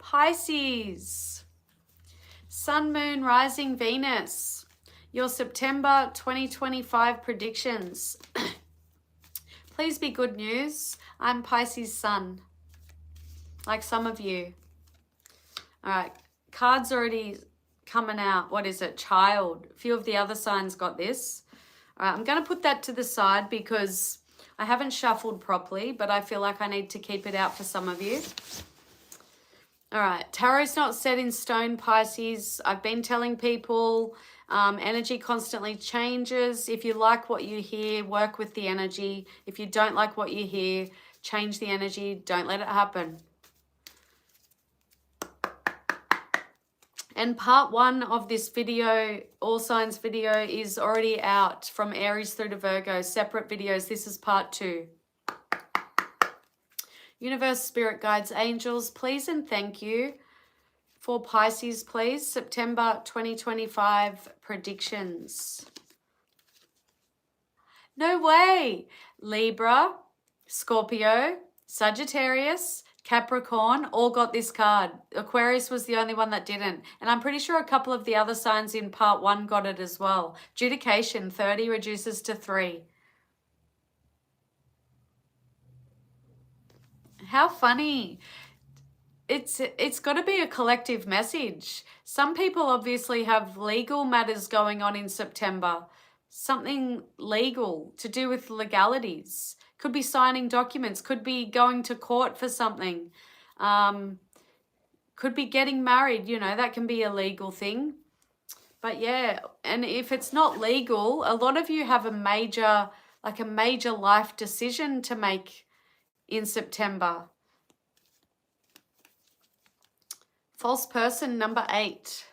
Pisces, Sun, Moon, Rising, Venus. Your September 2025 predictions. Please be good news. I'm Pisces Sun, like some of you. All right, cards already coming out. What is it? Child. A few of the other signs got this. All right, I'm going to put that to the side because I haven't shuffled properly, but I feel like I need to keep it out for some of you. All right, tarot's not set in stone, Pisces. I've been telling people energy constantly changes. If you like what you hear, work with the energy. If you don't like what you hear, change the energy. Don't let it happen. And part 1 of this video, all signs video, is already out from Aries through to Virgo. Separate videos. This is part 2. Universe, spirit guides, angels, please and thank you for Pisces, please. September 2025 predictions. No way. Libra, Scorpio, Sagittarius, Capricorn all got this card. Aquarius was the only one that didn't. And I'm pretty sure a couple of the other signs in part 1 got it as well. Judication, 30 reduces to 3. How funny. It's got to be a collective message. Some people obviously have legal matters going on in September. Something legal to do with legalities. Could be signing documents. Could be going to court for something. Could be getting married. You know, that can be a legal thing. But yeah, and if it's not legal, a lot of you have a major life decision to make in September. False person, number 8.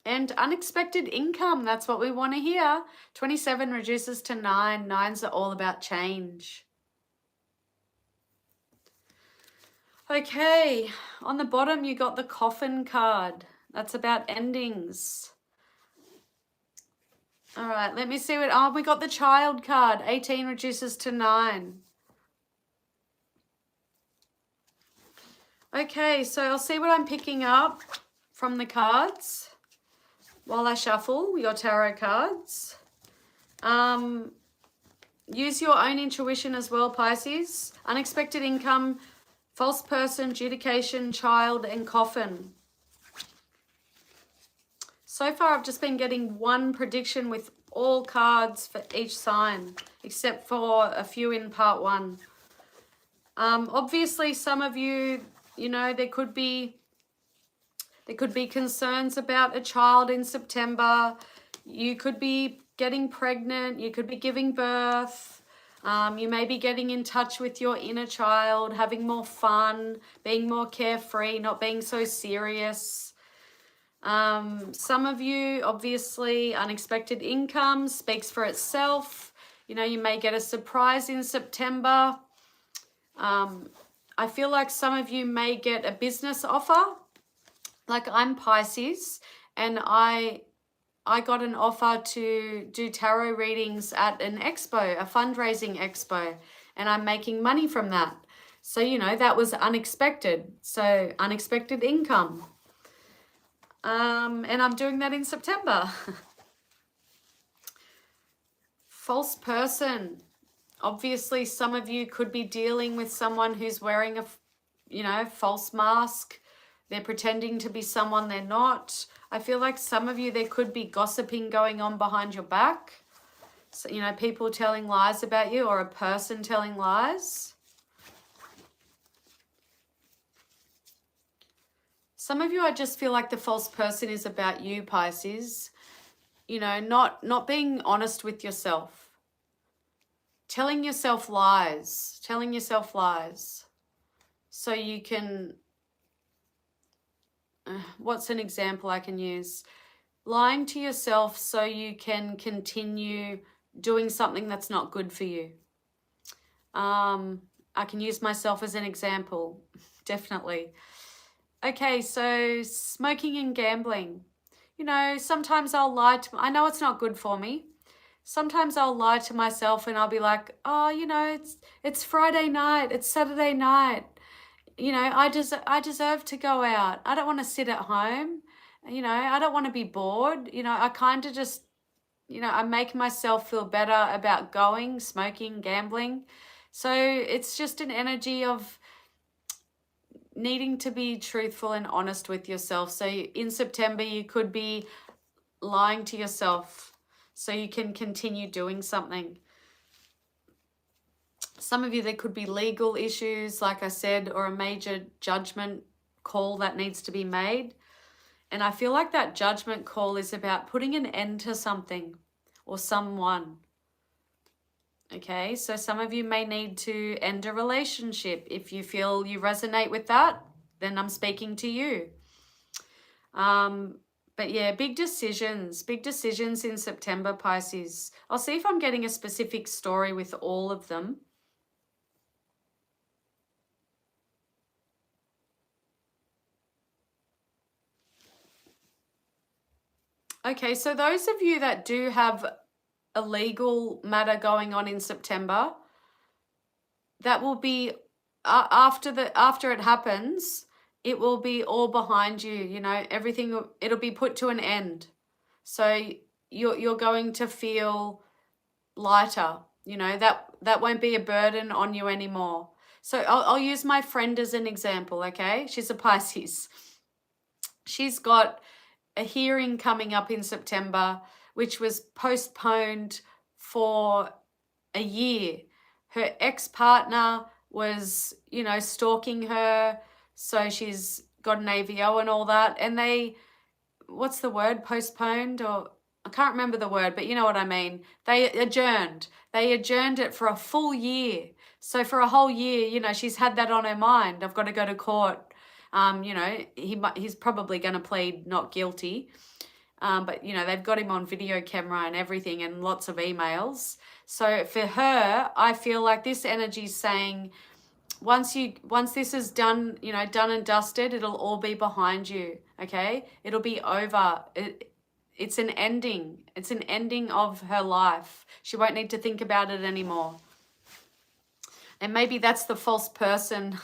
And unexpected income, that's what we want to hear. 27 reduces to 9. 9s are all about change. Okay, on the bottom you got the coffin card. That's about endings. All right, let me see what... we got the child card. 18 reduces to 9. Okay, so I'll see what I'm picking up from the cards while I shuffle your tarot cards. Use your own intuition as well, Pisces. Unexpected income, false person, judication, child, and coffin. So far, I've just been getting one prediction with all cards for each sign, except for a few in part 1. Obviously, some of you, you know, there could be concerns about a child in September. You could be getting pregnant. You could be giving birth. You may be getting in touch with your inner child, having more fun, being more carefree, not being so serious. Some of you, obviously, unexpected income speaks for itself. You know, you may get a surprise in September. I feel like some of you may get a business offer. Like I'm Pisces and I got an offer to do tarot readings at an expo, a fundraising expo, and I'm making money from that. So, you know, that was unexpected. So unexpected income. And I'm doing that in September. False person. Obviously, some of you could be dealing with someone who's wearing a, you know, false mask. They're pretending to be someone they're not. I feel like some of you, there could be gossiping going on behind your back. So, you know, people telling lies about you or a person telling lies. Some of you, I just feel like the false person is about you, Pisces. You know, not being honest with yourself. Telling yourself lies. Telling yourself lies. So you can... what's an example I can use? Lying to yourself so you can continue doing something that's not good for you. I can use myself as an example, definitely. Okay, so smoking and gambling. You know, sometimes I'll lie to... I know it's not good for me. sometimes I'll lie to myself and I'll be like, oh, you know, it's Friday night, it's Saturday night. You know, I deserve to go out. I don't want to sit at home. You know, I don't want to be bored. You know, I kind of just, you know, I make myself feel better about going, smoking, gambling. So it's just an energy of needing to be truthful and honest with yourself. So in September, you could be lying to yourself so you can continue doing something. Some of you, there could be legal issues, like I said, or a major judgment call that needs to be made. And I feel like that judgment call is about putting an end to something or someone. Okay, so some of you may need to end a relationship. If you feel you resonate with that, then I'm speaking to you. But yeah, big decisions in September, Pisces. I'll see if I'm getting a specific story with all of them. Okay, so those of you that do have a legal matter going on in September, that will be after it happens, it will be all behind you. You know, everything, it'll be put to an end. So you're going to feel lighter. You know, that won't be a burden on you anymore. So I'll use my friend as an example. Okay, she's a Pisces. She's got a hearing coming up in September, which was postponed for a year. Her ex-partner was, you know, stalking her. So she's got an AVO and all that. And they, what's the word? Postponed, or I can't remember the word, but you know what I mean. They adjourned it for a full year. So for a whole year, you know, she's had that on her mind. I've got to go to court. You know, he's probably going to plead not guilty. But, you know, they've got him on video camera and everything and lots of emails. So for her, I feel like this energy is saying, once this is done, you know, done and dusted, it'll all be behind you, okay? It'll be over. It's an ending. It's an ending of her life. She won't need to think about it anymore. And maybe that's the false person,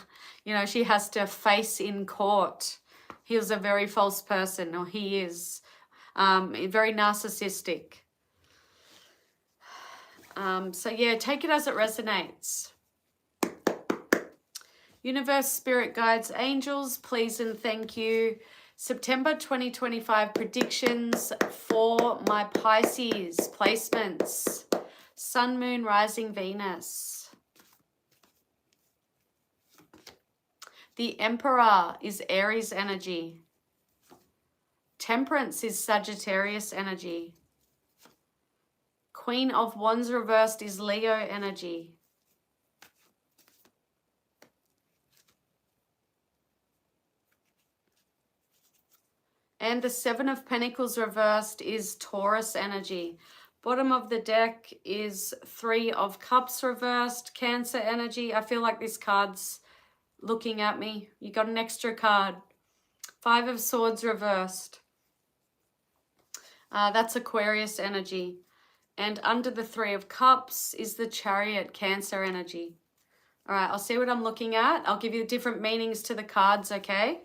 you know, she has to face in court. He was a very false person, or he is. Very narcissistic. So yeah, take it as it resonates. Universe, spirit guides, angels, please and thank you. September 2025 predictions for my Pisces placements. Sun, Moon, Rising, Venus. The Emperor is Aries energy. Temperance is Sagittarius energy. Queen of Wands reversed is Leo energy. And the Seven of Pentacles reversed is Taurus energy. Bottom of the deck is Three of Cups reversed, Cancer energy. I feel like this card's looking at me. You got an extra card. Five of Swords reversed. That's Aquarius energy. And under the Three of Cups is the Chariot, Cancer energy. All right, I'll see what I'm looking at. I'll give you different meanings to the cards, okay?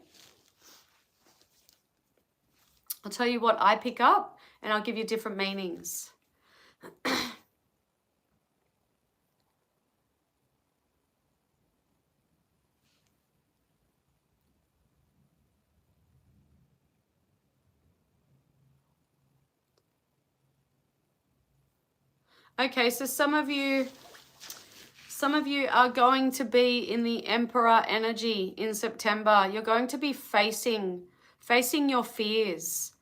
I'll tell you what I pick up, and I'll give you different meanings. Okay, so some of you are going to be in the Emperor energy in September. You're going to be facing your fears.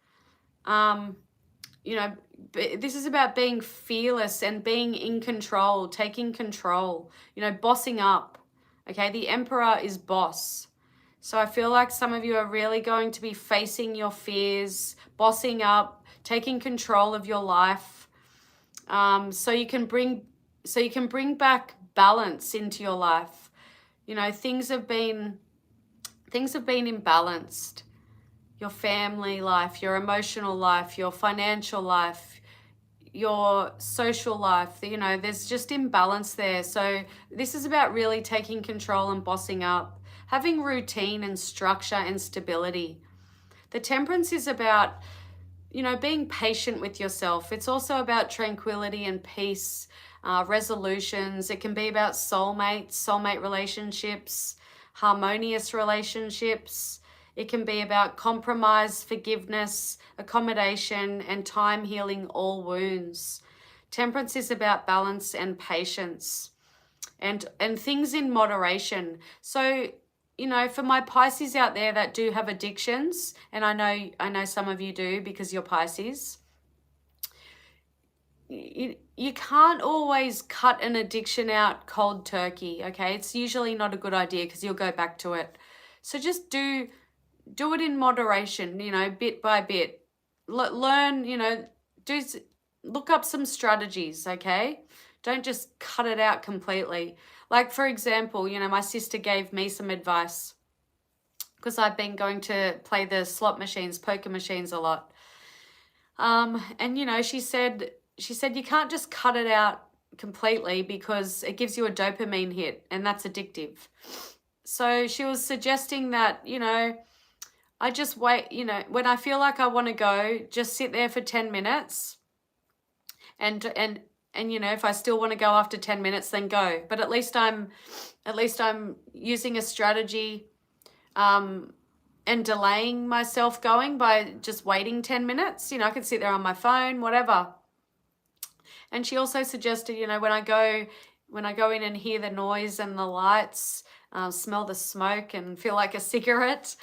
You know, this is about being fearless and being in control, taking control, you know, bossing up. Okay, the Emperor is boss. So I feel like some of you are really going to be facing your fears, bossing up, taking control of your life. So you can bring back balance into your life. You know, things have been imbalanced. Your family life, your emotional life, your financial life, your social life. You know, there's just imbalance there. So this is about really taking control and bossing up, having routine and structure and stability. The Temperance is about, you know, being patient with yourself. It's also about tranquility and peace, resolutions. It can be about soulmate relationships, harmonious relationships. It can be about compromise, forgiveness, accommodation, and time healing all wounds. Temperance is about balance and patience and things in moderation. So, you know, for my Pisces out there that do have addictions, and I know some of you do because you're Pisces, you can't always cut an addiction out cold turkey, okay? It's usually not a good idea because you'll go back to it. So just do it in moderation, you know, bit by bit. Learn, you know, look up some strategies, okay? Don't just cut it out completely. Like, for example, you know, my sister gave me some advice because I've been going to play the slot machines, poker machines a lot. And, you know, she said you can't just cut it out completely because it gives you a dopamine hit and that's addictive. So she was suggesting that, you know, I just wait, you know, when I feel like I want to go, just sit there for 10 minutes and you know, if I still want to go after 10 minutes, then go. But at least I'm using a strategy and delaying myself going by just waiting 10 minutes. You know, I could sit there on my phone, whatever. And she also suggested, you know, when I go in and hear the noise and the lights, smell the smoke and feel like a cigarette,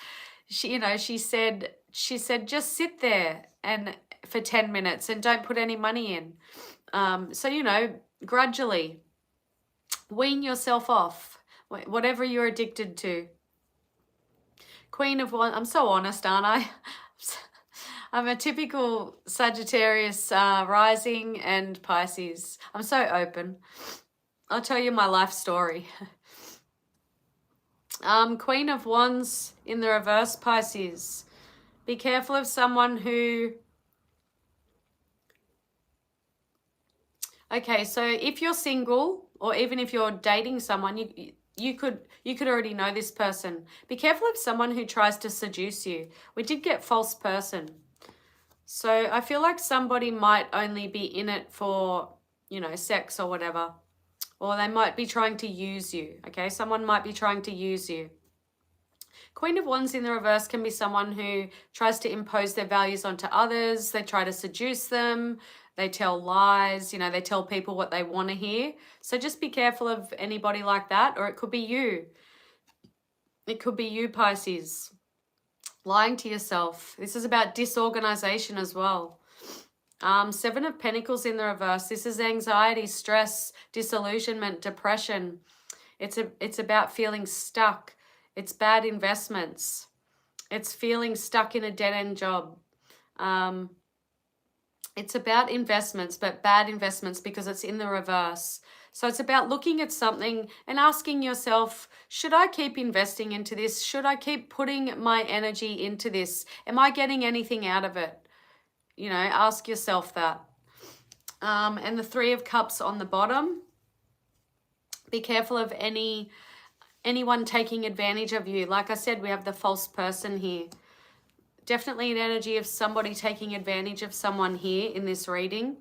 she said just sit there and for 10 minutes and don't put any money in. So, you know, gradually wean yourself off whatever you're addicted to. Queen of Wands, I'm so honest, aren't I? I'm a typical Sagittarius rising and Pisces. I'm so open. I'll tell you my life story. Queen of Wands in the reverse, Pisces. Be careful of someone who... Okay, so if you're single or even if you're dating someone, you could already know this person. Be careful of someone who tries to seduce you. We did get false person. So I feel like somebody might only be in it for, you know, sex or whatever. Or they might be trying to use you, okay? Someone might be trying to use you. Queen of Wands in the reverse can be someone who tries to impose their values onto others. They try to seduce them. They tell lies. You know, they tell people what they want to hear. So just be careful of anybody like that, or it could be you. It could be you, Pisces. Lying to yourself. This is about disorganization as well. Seven of Pentacles in the reverse. This is anxiety, stress, disillusionment, depression. It's about feeling stuck. It's bad investments. It's feeling stuck in a dead-end job. It's about investments, but bad investments because it's in the reverse. So it's about looking at something and asking yourself, should I keep investing into this? Should I keep putting my energy into this? Am I getting anything out of it? You know, ask yourself that. And the Three of Cups on the bottom. Be careful of anyone taking advantage of you. Like I said, we have the false person here. Definitely an energy of somebody taking advantage of someone here in this reading.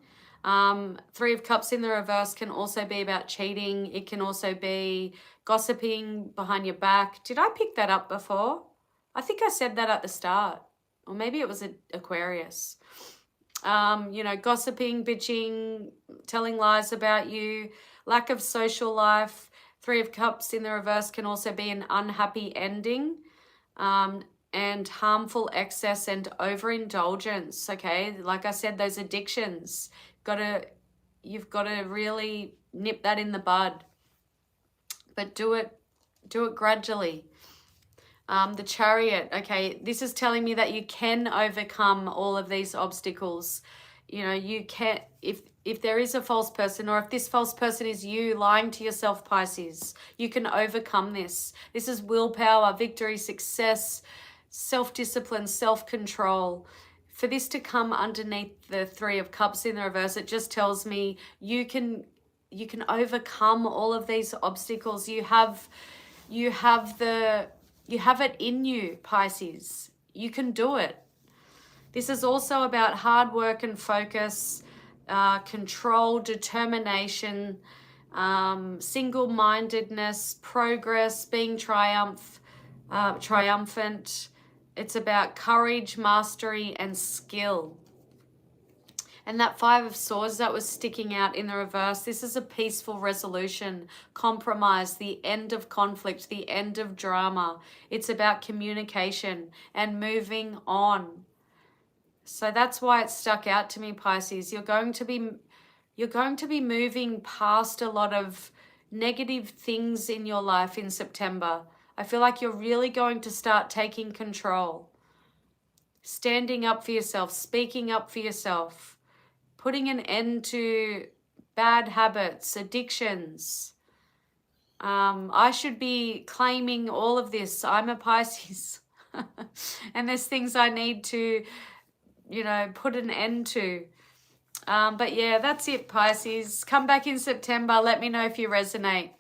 Three of Cups in the reverse can also be about cheating. It can also be gossiping behind your back. Did I pick that up before? I think I said that at the start. Or maybe it was Aquarius. You know, gossiping, bitching, telling lies about you, lack of social life. Three of Cups in the reverse can also be an unhappy ending, and harmful excess and overindulgence, okay? Like I said, those addictions, you've got to really nip that in the bud. But do it gradually. The Chariot, okay, this is telling me that you can overcome all of these obstacles. You know, you can, if there is a false person, or if this false person is you lying to yourself, Pisces, you can overcome this. This is willpower, victory, success, self-discipline, self-control, for this to come underneath the Three of Cups in the reverse, it just tells me you can overcome all of these obstacles. You have it in you, Pisces. You can do it. This is also about hard work and focus, control, determination, single-mindedness, progress, being triumphant. It's about courage, mastery, and skill. And that Five of Swords that was sticking out in the reverse, this is a peaceful resolution, compromise, the end of conflict, the end of drama. It's about communication and moving on. So that's why it stuck out to me, Pisces. You're going to be moving past a lot of negative things in your life in September. I feel like you're really going to start taking control, standing up for yourself, speaking up for yourself, putting an end to bad habits, addictions. I should be claiming all of this. I'm a Pisces. And there's things I need to, put an end to. But yeah, that's it, Pisces. Come back in September. Let me know if you resonate.